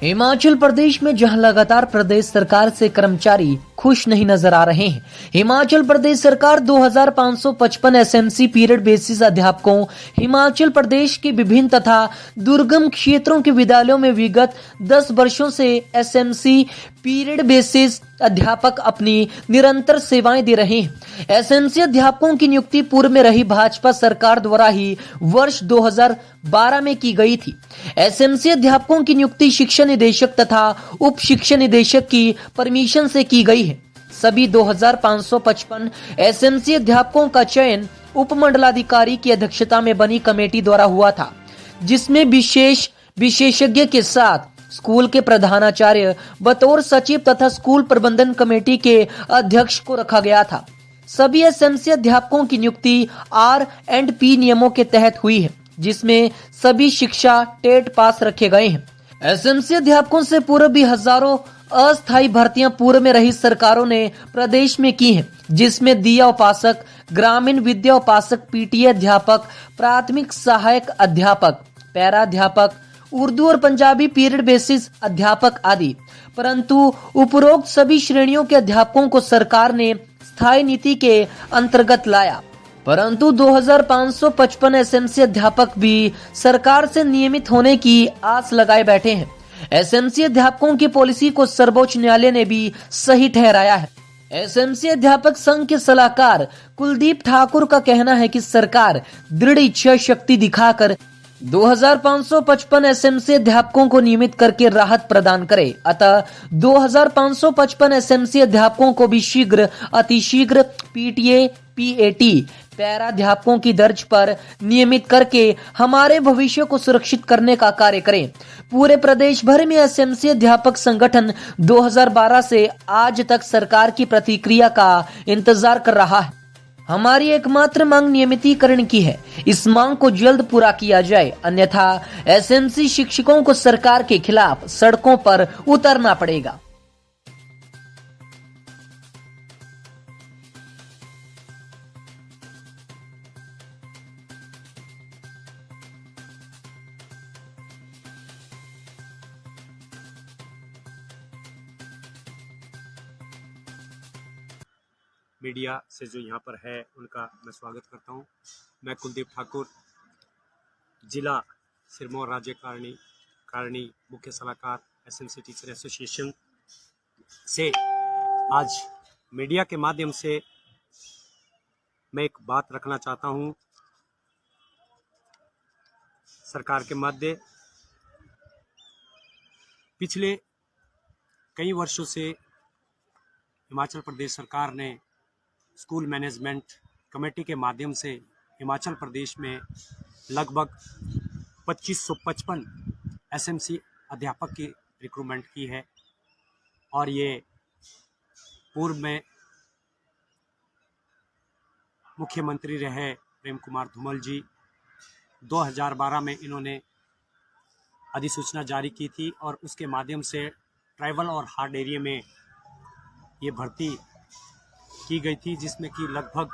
हिमाचल प्रदेश में जहां लगातार प्रदेश सरकार से कर्मचारी खुश नहीं नजर आ रहे हैं, हिमाचल प्रदेश सरकार 2555 एसएमसी पीरियड बेसिस अध्यापकों हिमाचल प्रदेश के विभिन्न तथा दुर्गम क्षेत्रों के विद्यालयों में विगत 10 वर्षों से एसएमसी पीरियड बेसिस अध्यापक अपनी निरंतर सेवाएं दे रहे हैं। एसएमसी अध्यापकों की नियुक्ति पूर्व में रही भाजपा सरकार द्वारा ही वर्ष 2012 में की गई थी। एसएमसी अध्यापकों की नियुक्ति शिक्षा निदेशक तथा उप शिक्षा निदेशक की परमिशन से की गई है। सभी 2555 एसएमसी अध्यापकों का चयन उपमंडलाधिकारी की अध्यक्षता में बनी कमेटी द्वारा हुआ था, जिसमें विशेषज्ञ के साथ स्कूल के प्रधानाचार्य बतौर सचिव तथा स्कूल प्रबंधन कमेटी के अध्यक्ष को रखा गया था। सभी एसएमसी अध्यापकों की नियुक्ति R&P नियमों के तहत हुई है, जिसमें सभी शिक्षा टेट पास रखे गए हैं। एसएमसी अध्यापकों से पूर्व भी हजारों अस्थायी भर्तियां पूर्व में रही सरकारों ने प्रदेश में की हैं, जिसमें दिया उपासक, ग्रामीण विद्या उपासक, पीटीए अध्यापक, प्राथमिक सहायक अध्यापक, पैराध्यापक, उर्दू और पंजाबी पीरियड बेसिस अध्यापक आदि। परंतु उपरोक्त सभी श्रेणियों के अध्यापकों को सरकार ने स्थायी नीति के अंतर्गत लाया, परंतु 2555 एसएमसी अध्यापक भी सरकार से नियमित होने की आस लगाए बैठे हैं। एसएमसी अध्यापकों की पॉलिसी को सर्वोच्च न्यायालय ने भी सही ठहराया है। एसएमसी अध्यापक संघ के सलाहकार कुलदीप ठाकुर का कहना है कि सरकार दृढ़ इच्छा शक्ति दिखाकर 2555 एसएमसी अध्यापकों को नियमित करके राहत प्रदान करे। अतः 2555 एसएमसी अध्यापकों को भी शीघ्र अतिशीघ्र पीटीए पीएटी पैराध्यापकों की दर्ज पर नियमित करके हमारे भविष्य को सुरक्षित करने का कार्य करें। पूरे प्रदेश भर में एसएमसी अध्यापक संगठन 2012 से आज तक सरकार की प्रतिक्रिया का इंतजार कर रहा है। हमारी एकमात्र मांग नियमितीकरण की है। इस मांग को जल्द पूरा किया जाए, अन्यथा एसएमसी शिक्षकों को सरकार के खिलाफ सड़कों पर उतरना पड़ेगा। मीडिया से जो यहाँ पर है उनका मैं स्वागत करता हूँ। मैं कुलदीप ठाकुर, जिला सिरमौर राज्य कारणी मुख्य सलाहकार एसएमसी टीचर एसोसिएशन से आज मीडिया के माध्यम से मैं एक बात रखना चाहता हूँ। सरकार के मध्य पिछले कई वर्षों से हिमाचल प्रदेश सरकार ने स्कूल मैनेजमेंट कमेटी के माध्यम से हिमाचल प्रदेश में लगभग 2555 एसएमसी अध्यापक की रिक्रूटमेंट की है और ये पूर्व में मुख्यमंत्री रहे प्रेम कुमार धूमल जी 2012 में इन्होंने अधिसूचना जारी की थी और उसके माध्यम से ट्राइबल और हार्ड एरिया में ये भर्ती की गई थी, जिसमें कि लगभग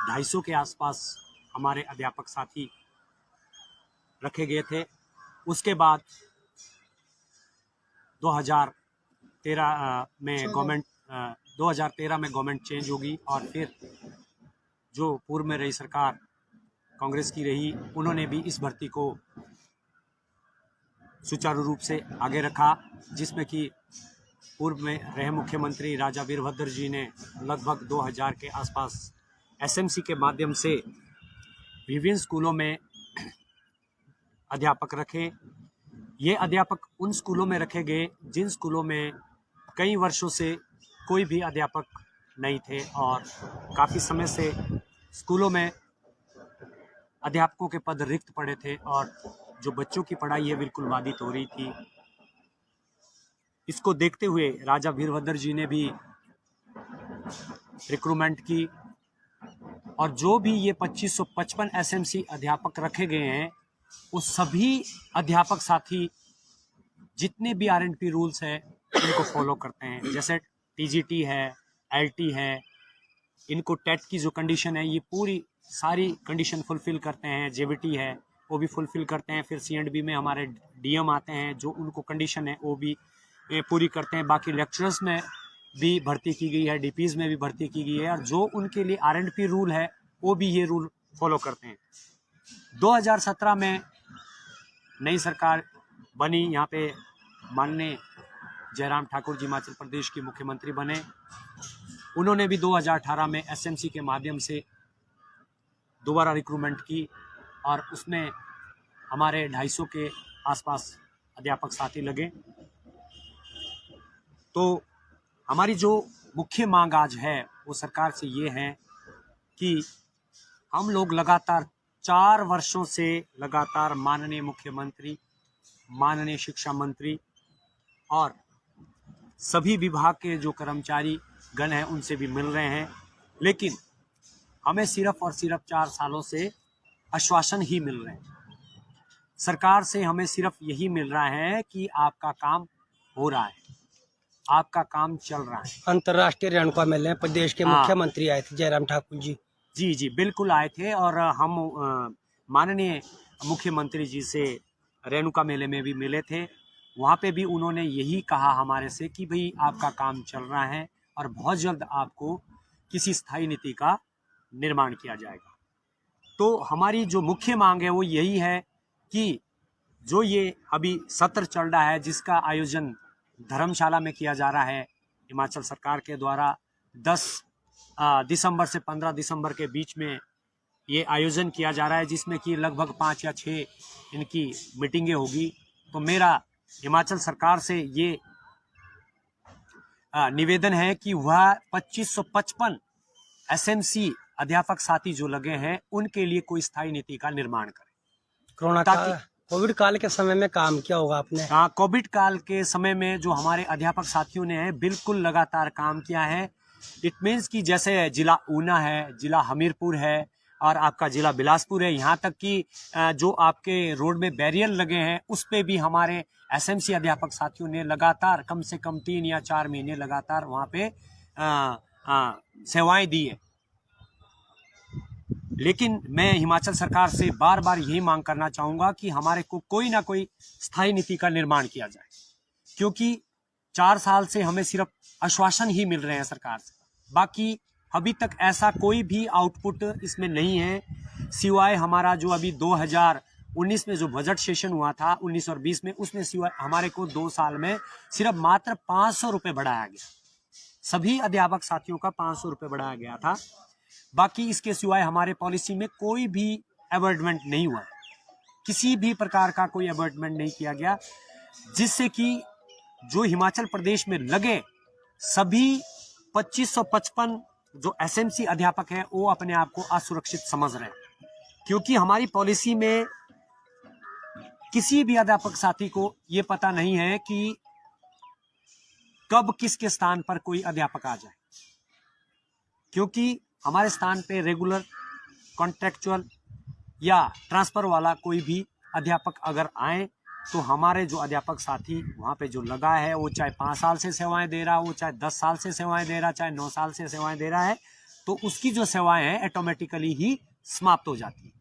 250 के आसपास हमारे अध्यापक साथी रखे गए थे। उसके बाद 2013 में गवर्नमेंट चेंज होगी और फिर जो पूर्व में रही सरकार कांग्रेस की रही, उन्होंने भी इस भर्ती को सुचारू रूप से आगे रखा, जिसमें कि पूर्व में रहे मुख्यमंत्री राजा वीरभद्र जी ने लगभग 2000 के आसपास एसएमसी के माध्यम से विभिन्न स्कूलों में अध्यापक रखे। ये अध्यापक उन स्कूलों में रखे गए जिन स्कूलों में कई वर्षों से कोई भी अध्यापक नहीं थे और काफ़ी समय से स्कूलों में अध्यापकों के पद रिक्त पड़े थे और जो बच्चों की पढ़ाई है बिल्कुल बाधित हो रही थी। इसको देखते हुए राजा वीरभद्र जी ने भी रिक्रूटमेंट की और जो भी ये 2555 एसएमसी अध्यापक रखे गए हैं वो सभी अध्यापक साथी जितने भी R&P रूल्स हैं इनको फॉलो करते हैं। जैसे टीजीटी है, एलटी है, इनको टेट की जो कंडीशन है ये पूरी सारी कंडीशन फुलफिल करते हैं। जेवीटी है, वो भी फुलफिल करते हैं। फिर C&B में हमारे DM आते हैं, जो उनको कंडीशन है वो भी पूरी करते हैं। बाकी लेक्चरर्स में भी भर्ती की गई है, DPs में भी भर्ती की गई है, और जो उनके लिए R&P रूल है वो भी ये रूल फॉलो करते हैं। 2017 में नई सरकार बनी, यहाँ पे माननीय जयराम ठाकुर जी हिमाचल प्रदेश के मुख्यमंत्री बने। उन्होंने भी 2018 में SMC के माध्यम से दोबारा रिक्रूटमेंट की, और उसमें हमारे 250 के आसपास अध्यापक साथी लगे। तो हमारी जो मुख्य मांग आज है वो सरकार से ये है कि हम लोग लगातार 4 वर्षों से लगातार माननीय मुख्यमंत्री, माननीय शिक्षा मंत्री और सभी विभाग के जो कर्मचारी गण हैं उनसे भी मिल रहे हैं, लेकिन हमें सिर्फ और सिर्फ 4 सालों से आश्वासन ही मिल रहे हैं। सरकार से हमें सिर्फ यही मिल रहा है कि आपका काम हो रहा है, आपका काम चल रहा है। अंतर्राष्ट्रीय रेणुका मेले में प्रदेश के मुख्यमंत्री आए थे, जयराम ठाकुर जी। जी बिल्कुल आए थे, और हम माननीय मुख्यमंत्री जी से रेणुका मेले में भी मिले थे। वहाँ पे भी उन्होंने यही कहा हमारे से कि भाई आपका काम चल रहा है और बहुत जल्द आपको किसी स्थायी नीति का निर्माण किया जाएगा। तो हमारी जो मुख्य मांग है वो यही है कि जो ये अभी सत्र चल रहा है, जिसका आयोजन धर्मशाला में किया जा रहा है हिमाचल सरकार के द्वारा, 10 दिसंबर से 15 दिसंबर के बीच में ये आयोजन किया जा रहा है, जिसमें कि लगभग 5 या 6 इनकी मीटिंगें होगी। तो मेरा हिमाचल सरकार से ये निवेदन है कि वह 2555 SMC अध्यापक साथी जो लगे हैं उनके लिए कोई स्थायी नीति का निर्माण करें। कोविड काल के समय में काम किया होगा आपने? कोविड काल के समय में जो हमारे अध्यापक साथियों ने बिल्कुल लगातार काम किया है। इट मीन्स कि जैसे जिला ऊना है, जिला हमीरपुर है और आपका जिला बिलासपुर है, यहाँ तक कि जो आपके रोड में बैरियर लगे हैं उस पे भी हमारे SMC अध्यापक साथियों ने लगातार कम से कम 3 या 4 महीने लगातार वहाँ पे सेवाएं दी है। लेकिन मैं हिमाचल सरकार से बार बार यही मांग करना चाहूँगा कि हमारे को कोई ना कोई स्थायी नीति का निर्माण किया जाए, क्योंकि 4 साल से हमें सिर्फ आश्वासन ही मिल रहे हैं सरकार से। बाकी अभी तक ऐसा कोई भी आउटपुट इसमें नहीं है, सिवाय हमारा जो अभी 2019 में जो बजट सेशन हुआ था 19 और 20 में, उसमें सिवाय हमारे को 2 साल में सिर्फ मात्र 500 रुपये बढ़ाया गया। सभी अध्यापक साथियों का 500 रुपये बढ़ाया गया था। बाकी इसके सिवाय हमारे पॉलिसी में कोई भी अबॉर्टमेंट नहीं हुआ, किसी भी प्रकार का कोई अबॉर्टमेंट नहीं किया गया, जिससे कि जो हिमाचल प्रदेश में लगे सभी 2555 जो SMC अध्यापक हैं वो अपने आप को असुरक्षित समझ रहे हैं, क्योंकि हमारी पॉलिसी में किसी भी अध्यापक साथी को ये पता नहीं है कि कब किसके स्थान पर कोई अध्यापक आ जाए, क्योंकि हमारे स्थान पे रेगुलर, कॉन्ट्रेक्चुअल या ट्रांसफर वाला कोई भी अध्यापक अगर आए तो हमारे जो अध्यापक साथी वहाँ पे जो लगा है, वो चाहे 5 साल से सेवाएं दे रहा है, वो चाहे 10 साल से सेवाएं दे रहा है, चाहे 9 साल से सेवाएं दे रहा है, तो उसकी जो सेवाएं हैं ऑटोमेटिकली ही समाप्त हो जाती है।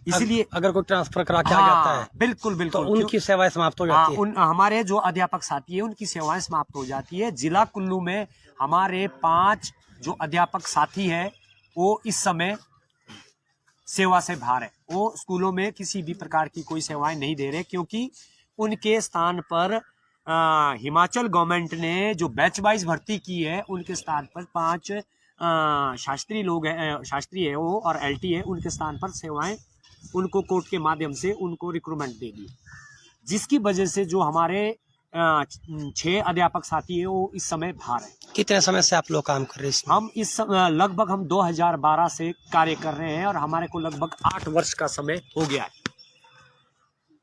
इसलिए अगर कोई ट्रांसफर करा के आ जाता है, बिल्कुल तो उनकी सेवाएं समाप्त हो जाती है। हमारे जो अध्यापक साथी है उनकी सेवाएं समाप्त हो जाती है। जिला कुल्लू में हमारे 5 जो अध्यापक साथी है वो इस समय सेवा से बाहर है, वो स्कूलों में किसी भी प्रकार की कोई सेवाएं नहीं दे रहे, क्योंकि उनके स्थान पर हिमाचल गवर्नमेंट ने जो बैच वाइज भर्ती की है उनके स्थान पर 5 शास्त्री लोग हैं, शास्त्री है वो और LT है, उनके स्थान पर सेवाएं उनको कोर्ट के माध्यम से उनको रिक्रूटमेंट दे दी, जिसकी वजह से जो हमारे 6 अध्यापक साथी है वो इस समय बाहर है। कितने समय से आप लोग काम कर रहे हैं? हम इस लगभग हम 2012 से कार्य कर रहे हैं और हमारे को लगभग 8 वर्ष का समय हो गया है।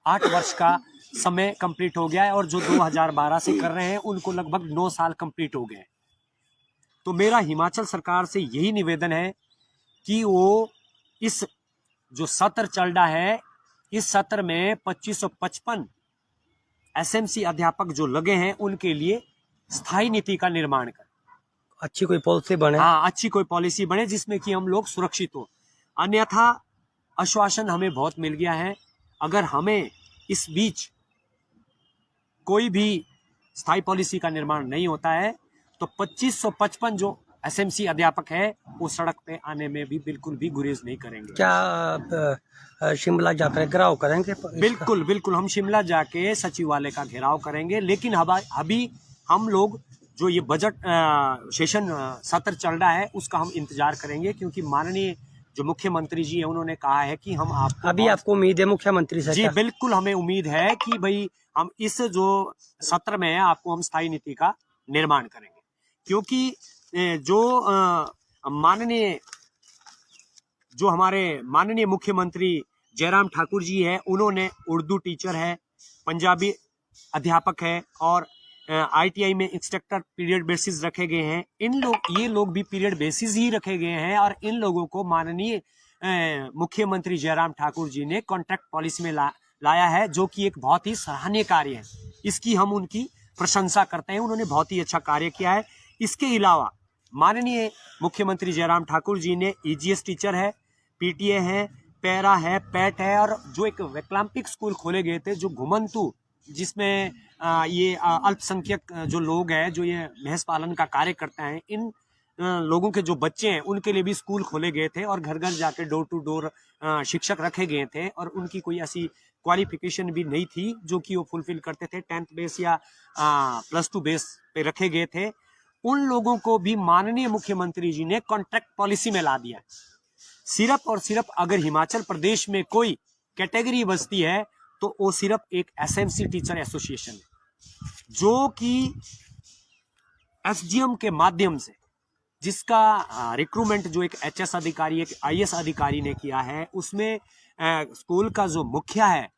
8 वर्ष का समय कंप्लीट हो गया है, और जो 2012 से कर रहे हैं उनको लगभग 9 साल कंप्लीट हो गए हैं। तो मेरा हिमाचल सरकार से यही निवेदन है कि वो इस जो सत्र चल रहा है, इस सत्र में 2555 SMC अध्यापक जो लगे हैं उनके लिए स्थायी नीति का निर्माण करें, अच्छी कोई पॉलिसी बने। हाँ, अच्छी कोई पॉलिसी बने जिसमें कि हम लोग सुरक्षित हो। अन्यथा आश्वासन हमें बहुत मिल गया है, अगर हमें इस बीच कोई भी स्थायी पॉलिसी का निर्माण नहीं होता है तो 2555 जो एसएमसी अध्यापक है वो सड़क पे आने में भी बिल्कुल भी गुरेज नहीं करेंगे। क्या शिमला जाकर घेराव करेंगे बिल्कुल बिल्कुल, हम शिमला जाके सचिवालय का घेराव करेंगे। लेकिन अभी हम लोग जो ये बजट सेशन सत्र चल रहा है उसका हम इंतजार करेंगे, क्योंकि माननीय जो मुख्यमंत्री जी है उन्होंने कहा है कि हम आपको उम्मीद है मुख्यमंत्री से? जी बिल्कुल, हमें उम्मीद है कि भाई हम इस जो सत्र में है आपको हम स्थायी नीति का निर्माण करेंगे, क्योंकि जो हमारे माननीय मुख्यमंत्री जयराम ठाकुर जी है, उन्होंने उर्दू टीचर है, पंजाबी अध्यापक है और आईटीआई में इंस्ट्रक्टर पीरियड बेसिस रखे गए हैं। ये लोग भी पीरियड बेसिस ही रखे गए हैं और इन लोगों को माननीय मुख्यमंत्री जयराम ठाकुर जी ने कॉन्ट्रैक्ट पॉलिसी में लाया है, जो कि एक बहुत ही सराहनीय कार्य है। इसकी हम उनकी प्रशंसा करते हैं, उन्होंने बहुत ही अच्छा कार्य किया है। इसके अलावा माननीय मुख्यमंत्री जयराम ठाकुर जी ने ईजीएस टीचर है, पीटीए है, पैरा है, पैट है और जो एक वैकल्पिक स्कूल खोले गए थे जो घुमंतु, जिसमें ये अल्पसंख्यक जो लोग हैं जो ये भैंस पालन का कार्य करते हैं, इन लोगों के जो बच्चे हैं उनके लिए भी स्कूल खोले गए थे और घर घर जाके डोर टू डोर शिक्षक रखे गए थे और उनकी कोई ऐसी क्वालिफिकेशन भी नहीं थी जो कि वो फुलफिल करते थे, 10th बेस या +2 बेस पे रखे गए थे। उन लोगों को भी माननीय मुख्यमंत्री जी ने कॉन्ट्रैक्ट पॉलिसी में ला दिया। सिर्फ और सिर्फ अगर हिमाचल प्रदेश में कोई कैटेगरी बचती है तो वो सिर्फ एक एसएमसी टीचर एसोसिएशन है, जो कि एसडीएम के माध्यम से, जिसका रिक्रूटमेंट जो एक एचएस अधिकारी, एक आईएएस अधिकारी ने किया है, उसमें स्कूल का जो मुखिया है,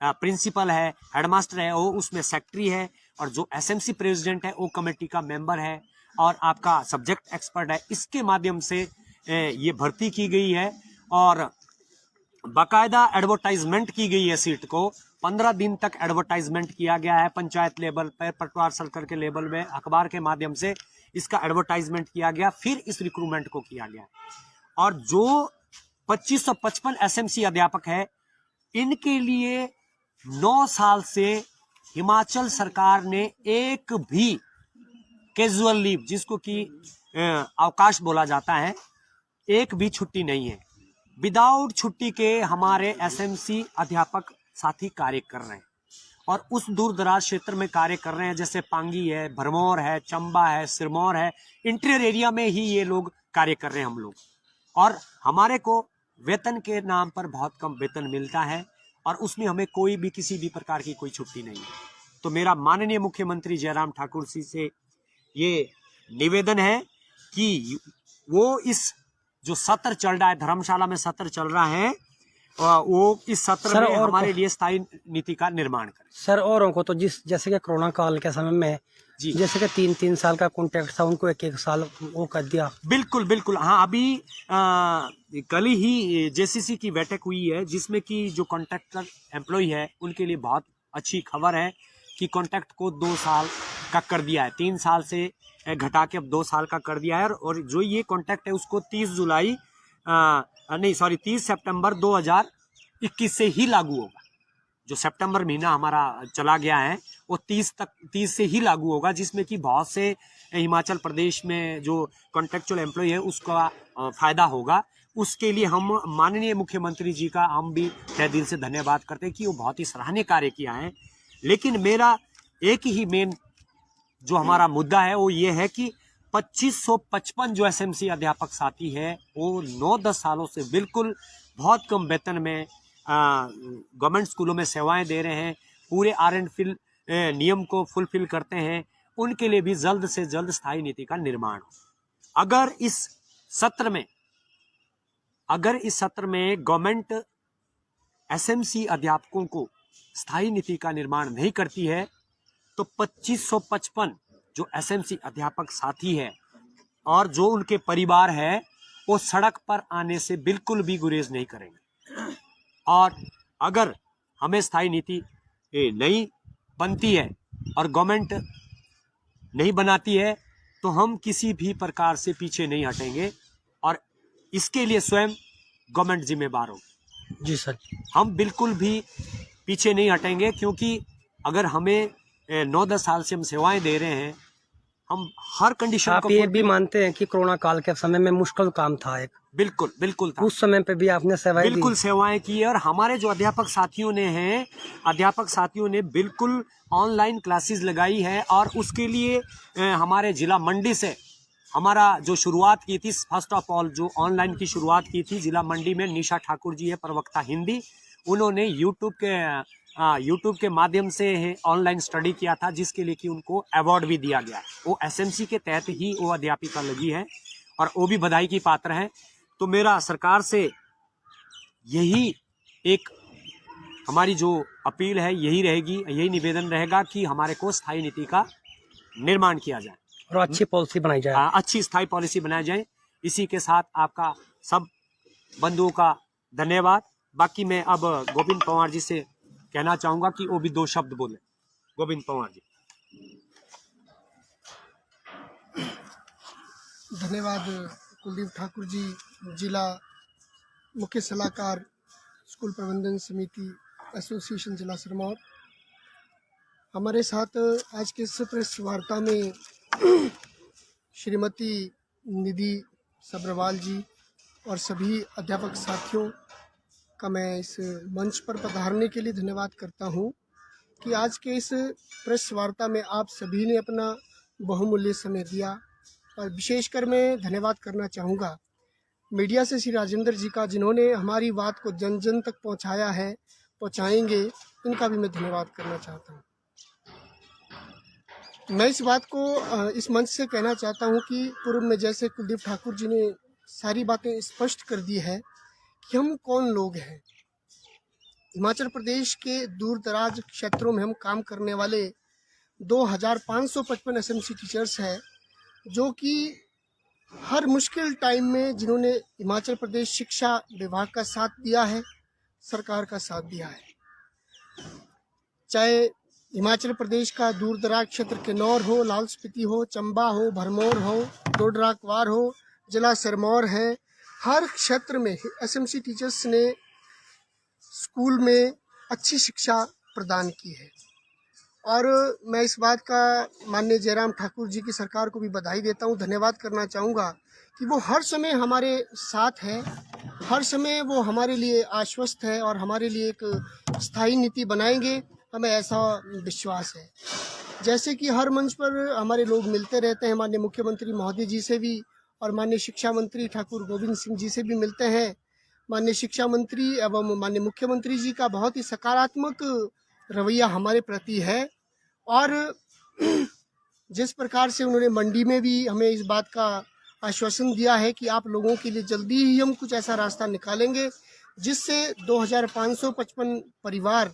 प्रिंसिपल है, हेडमास्टर है, वो उसमें सेक्रेटरी है और जो एसएमसी प्रेसिडेंट है वो कमेटी का मेंबर है और आपका सब्जेक्ट एक्सपर्ट है। इसके माध्यम से ये भर्ती की गई है और बाकायदा एडवर्टाइजमेंट की गई है। सीट को 15 दिन तक एडवर्टाइजमेंट किया गया है, पंचायत लेवल पर, पटवार सर्कल के लेवल में, अखबार के माध्यम से इसका एडवर्टाइजमेंट किया गया, फिर इस रिक्रूटमेंट को किया गया। और जो 2555 एसएमसी अध्यापक है, इनके लिए 9 साल से हिमाचल सरकार ने एक भी कैजुअल लीव, जिसको कि अवकाश बोला जाता है, एक भी छुट्टी नहीं है। विदाउट छुट्टी के हमारे एसएमसी अध्यापक साथी कार्य कर रहे हैं और उस दूर दराज क्षेत्र में कार्य कर रहे हैं, जैसे पांगी है, भरमौर है, चंबा है, सिरमौर है, इंटीरियर एरिया में ही ये लोग कार्य कर रहे हैं हम लोग। और हमारे को वेतन के नाम पर बहुत कम वेतन मिलता है और उसमें हमें कोई भी किसी भी प्रकार की कोई छुट्टी नहीं है। तो मेरा माननीय मुख्यमंत्री जयराम ठाकुर जी से ये निवेदन है कि वो इस जो सत्र चल रहा है, धर्मशाला में सत्र चल रहा है, वो इस सत्र में हमारे लिए स्थायी नीति का निर्माण करें। सर, औरों को तो जैसे कि कोरोना काल के समय में जी, जैसे कि 3-3 साल का कॉन्ट्रैक्ट था, उनको 1-1 साल वो कर दिया। बिल्कुल बिल्कुल, हाँ, अभी कल ही जेसीसी की बैठक हुई है, जिसमें कि जो कॉन्ट्रैक्टर एम्प्लॉय है उनके लिए बहुत अच्छी खबर है कि कॉन्ट्रैक्ट को 2 साल का कर दिया है, 3 साल से घटा के अब 2 साल का कर दिया है। और जो ये कॉन्ट्रैक्ट है उसको 30 सितंबर 2021 से ही लागू होगा। जो सितंबर महीना हमारा चला गया है वो 30 से ही लागू होगा, जिसमें कि बहुत से हिमाचल प्रदेश में जो कॉन्ट्रैक्चुअल एम्प्लॉय है उसका फायदा होगा। उसके लिए हम माननीय मुख्यमंत्री जी का हम भी तहे दिल से धन्यवाद करते हैं कि वो बहुत ही सराहनीय कार्य किया है। लेकिन मेरा एक ही मेन जो हमारा मुद्दा है वो ये है कि 2555 जो एसएमसी अध्यापक साथी है वो 9-10 सालों से बिल्कुल बहुत कम वेतन में गवर्नमेंट स्कूलों में सेवाएं दे रहे हैं, पूरे R&Fill नियम को फुलफिल करते हैं। उनके लिए भी जल्द से जल्द स्थायी नीति का निर्माण हो। अगर इस सत्र में गवर्नमेंट एसएमसी अध्यापकों को स्थायी नीति का निर्माण नहीं करती है तो 2555 जो एसएमसी अध्यापक साथी है और जो उनके परिवार है वो सड़क पर आने से बिल्कुल भी गुरेज नहीं करेंगे। और अगर हमें स्थायी नीति नहीं बनती है और गवर्नमेंट नहीं बनाती है तो हम किसी भी प्रकार से पीछे नहीं हटेंगे और इसके लिए स्वयं गवर्नमेंट जिम्मेदार होगी। जी सर। हम बिल्कुल भी पीछे नहीं हटेंगे, क्योंकि अगर हमें 9-10 साल से हम सेवाएं दे रहे हैं, हम हर कंडीशन आप को ये भी मानते हैं कि कोरोना काल के समय में मुश्किल काम था एक, बिल्कुल बिल्कुल था, उस समय पे भी आपने सेवाएं दी? बिल्कुल सेवाएं की। और हमारे जो अध्यापक साथियों ने बिल्कुल ऑनलाइन क्लासेस लगाई है, और उसके लिए हमारे जिला मंडी से हमारा जो शुरुआत की थी, फर्स्ट ऑफ ऑल जो ऑनलाइन की शुरुआत की थी जिला मंडी में, निशा ठाकुर जी है प्रवक्ता हिंदी, उन्होंने यूट्यूब के माध्यम से ऑनलाइन स्टडी किया था, जिसके लिए कि उनको अवार्ड भी दिया गया। वो एसएमसी के तहत ही वो अध्यापिका लगी है, और वो भी बधाई की पात्र है। तो मेरा सरकार से यही एक हमारी जो अपील है यही रहेगी, यही निवेदन रहेगा कि हमारे को स्थायी नीति का निर्माण किया जाए और अच्छी पॉलिसी बनाई जाए। अच्छी स्थायी पॉलिसी बनाई जाए। इसी के साथ आपका सब बंधुओं का धन्यवाद। बाकी मैं अब गोविंद पंवार जी से कहना चाहूंगा कि वो भी 2 शब्द बोले। गोविंद पंवार जी। धन्यवाद कुलदीप ठाकुर जी, जिला मुख्य सलाहकार स्कूल प्रबंधन समिति एसोसिएशन जिला सिरमौर। हमारे साथ आज के इस प्रेस वार्ता में श्रीमती निधि सब्रवाल जी और सभी अध्यापक साथियों का मैं इस मंच पर पधारने के लिए धन्यवाद करता हूं कि आज के इस प्रेस वार्ता में आप सभी ने अपना बहुमूल्य समय दिया। और विशेषकर मैं धन्यवाद करना चाहूँगा मीडिया से श्री राजेंद्र जी का, जिन्होंने हमारी बात को जन जन तक पहुँचाया है, पहुँचाएंगे, इनका भी मैं धन्यवाद करना चाहता हूँ। मैं इस बात को इस मंच से कहना चाहता हूँ कि पूर्व में जैसे कुलदीप ठाकुर जी ने सारी बातें स्पष्ट कर दी है कि हम कौन लोग हैं। हिमाचल प्रदेश के दूर दराज क्षेत्रों में हम काम करने वाले 2555 एसएमसी टीचर्स हैं, जो कि हर मुश्किल टाइम में जिन्होंने हिमाचल प्रदेश शिक्षा विभाग का साथ दिया है, सरकार का साथ दिया है। चाहे हिमाचल प्रदेश का दूर दराज क्षेत्र किन्नौर हो, लाहौल स्पीति हो, चंबा हो, भरमौर हो, डोडरा क्वार हो, जिला सिरमौर है, हर क्षेत्र में एसएमसी टीचर्स ने स्कूल में अच्छी शिक्षा प्रदान की है। और मैं इस बात का माननीय जयराम ठाकुर जी की सरकार को भी बधाई देता हूँ, धन्यवाद करना चाहूँगा कि वो हर समय हमारे साथ है, हर समय वो हमारे लिए आश्वस्त है और हमारे लिए एक स्थायी नीति बनाएंगे, हमें ऐसा विश्वास है। जैसे कि हर मंच पर हमारे लोग मिलते रहते हैं, माननीय मुख्यमंत्री महोदय जी से भी और माननीय शिक्षा मंत्री ठाकुर गोविंद सिंह जी से भी मिलते हैं। माननीय शिक्षा मंत्री एवं माननीय मुख्यमंत्री जी का बहुत ही सकारात्मक रवैया हमारे प्रति है, और जिस प्रकार से उन्होंने मंडी में भी हमें इस बात का आश्वासन दिया है कि आप लोगों के लिए जल्दी ही हम कुछ ऐसा रास्ता निकालेंगे जिससे 2555 परिवार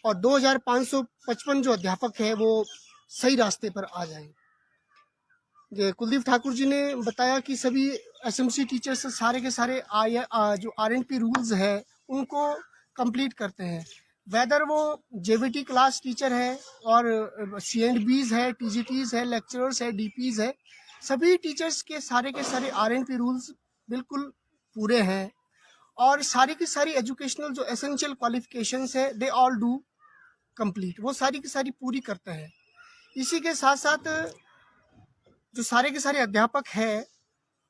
और 2555 जो अध्यापक हैं वो सही रास्ते पर आ जाएं। कुलदीप ठाकुर जी ने बताया कि सभी एसएमसी टीचर्स सारे के सारे जो आरएनपी रूल्स है उनको कंप्लीट करते हैं, वेदर वो जेवीटी क्लास टीचर है और सीएंडबीज है, टीजीटीज है, लेक्चरर्स है, डीपीज है, सभी टीचर्स के सारे आरएनपी रूल्स बिल्कुल पूरे हैं। और सारी की सारी एजुकेशनल जो एसेंशियल क्वालिफिकेशंस है दे ऑल डू कंप्लीट, वो सारी की सारी पूरी करते हैं। इसी के साथ साथ जो सारे के सारे अध्यापक हैं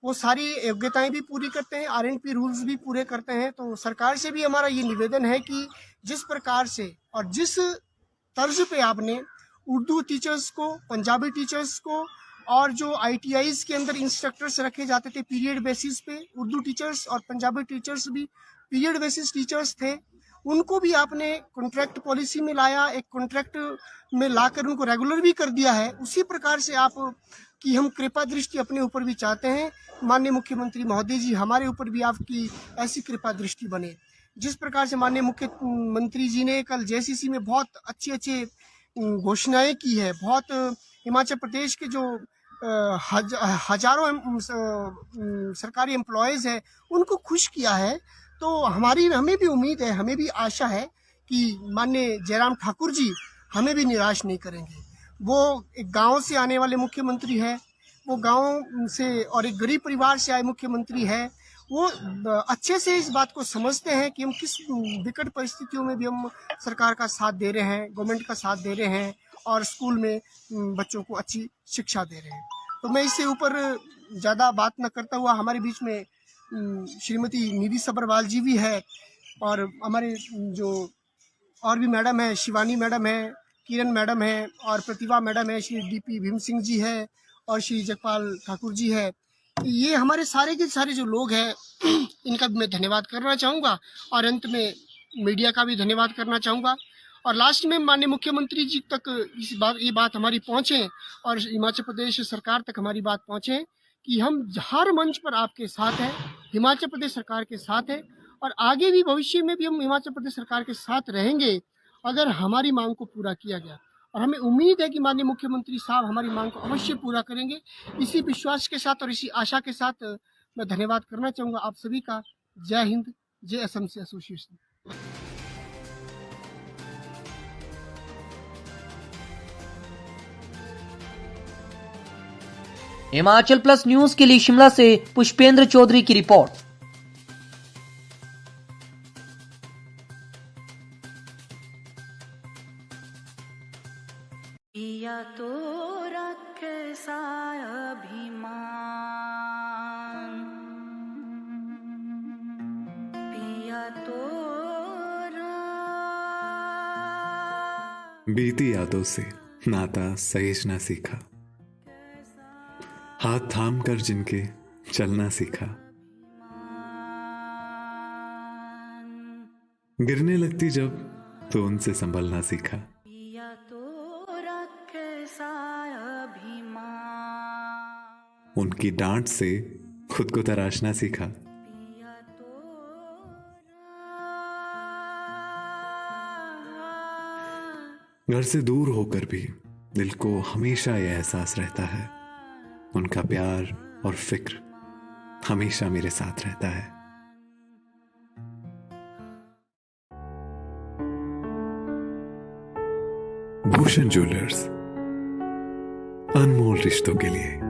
वो सारी योग्यताएं भी पूरी करते हैं, आरएनपी रूल्स भी पूरे करते हैं। तो सरकार से भी हमारा ये निवेदन है कि जिस प्रकार से और जिस तर्ज पे आपने उर्दू टीचर्स को, पंजाबी टीचर्स को और जो आईटीआईज के अंदर इंस्ट्रक्टर्स रखे जाते थे पीरियड बेसिस पे, उर्दू टीचर्स और पंजाबी टीचर्स भी पीरियड बेसिस टीचर्स थे, उनको भी आपने कॉन्ट्रैक्ट पॉलिसी में लाया, एक कॉन्ट्रैक्ट में लाकर उनको रेगुलर भी कर दिया है। उसी प्रकार से आप कि हम कृपा दृष्टि अपने ऊपर भी चाहते हैं, माननीय मुख्यमंत्री महोदय जी हमारे ऊपर भी आपकी ऐसी कृपा दृष्टि बने। जिस प्रकार से माननीय मुख्यमंत्री जी ने कल जेसीसी में बहुत अच्छी घोषणाएं की है, बहुत हिमाचल प्रदेश के जो हजारों सरकारी एम्प्लॉयज़ हैं उनको खुश किया है। तो हमें भी उम्मीद है, हमें भी आशा है कि माननीय जयराम ठाकुर जी हमें भी निराश नहीं करेंगे। वो एक गांव से आने वाले मुख्यमंत्री है, वो गांव से और एक गरीब परिवार से आए मुख्यमंत्री है, वो अच्छे से इस बात को समझते हैं कि हम किस विकट परिस्थितियों में भी हम सरकार का साथ दे रहे हैं, गवर्नमेंट का साथ दे रहे हैं और स्कूल में बच्चों को अच्छी शिक्षा दे रहे हैं। तो मैं इससे ऊपर ज़्यादा बात न करता हुआ, हमारे बीच में श्रीमती निधि सब्रवाल जी भी है और हमारे जो और भी मैडम है, शिवानी मैडम है, किरण मैडम है और प्रतिभा मैडम है, श्री डीपी भीम सिंह जी है और श्री जगपाल ठाकुर जी है। ये हमारे सारे के सारे जो लोग हैं इनका भी मैं धन्यवाद करना चाहूँगा और अंत में मीडिया का भी धन्यवाद करना चाहूँगा और लास्ट में माननीय मुख्यमंत्री जी तक ये बात हमारी पहुँचे और हिमाचल प्रदेश सरकार तक हमारी बात पहुँचे कि हम हर मंच पर आपके साथ हैं, हिमाचल प्रदेश सरकार के साथ है और आगे भी भविष्य में भी हम हिमाचल प्रदेश सरकार के साथ रहेंगे अगर हमारी मांग को पूरा किया गया और हमें उम्मीद है कि माननीय मुख्यमंत्री साहब हमारी मांग को अवश्य पूरा करेंगे। इसी विश्वास के साथ और इसी आशा के साथ मैं धन्यवाद करना चाहूँगा आप सभी का। जय हिंद, जय SMC association. Himachal plus news के लिए शिमला से पुष्पेंद्र चौधरी की रिपोर्ट। पिया तो रख सा अभिमान, पिया तो बीती यादों से नाता सहेजना सीखा, हाथ थाम कर जिनके चलना सीखा, गिरने लगती जब तो उनसे संभलना सीखा, पिया तो रख सा अभिमान, उनकी डांट से खुद को तराशना सीखा, पिया तो घर से दूर होकर भी दिल को हमेशा यह एहसास रहता है, उनका प्यार और फिक्र हमेशा मेरे साथ रहता है। भूषण ज्वेलर्स, अनमोल रिश्तों के लिए।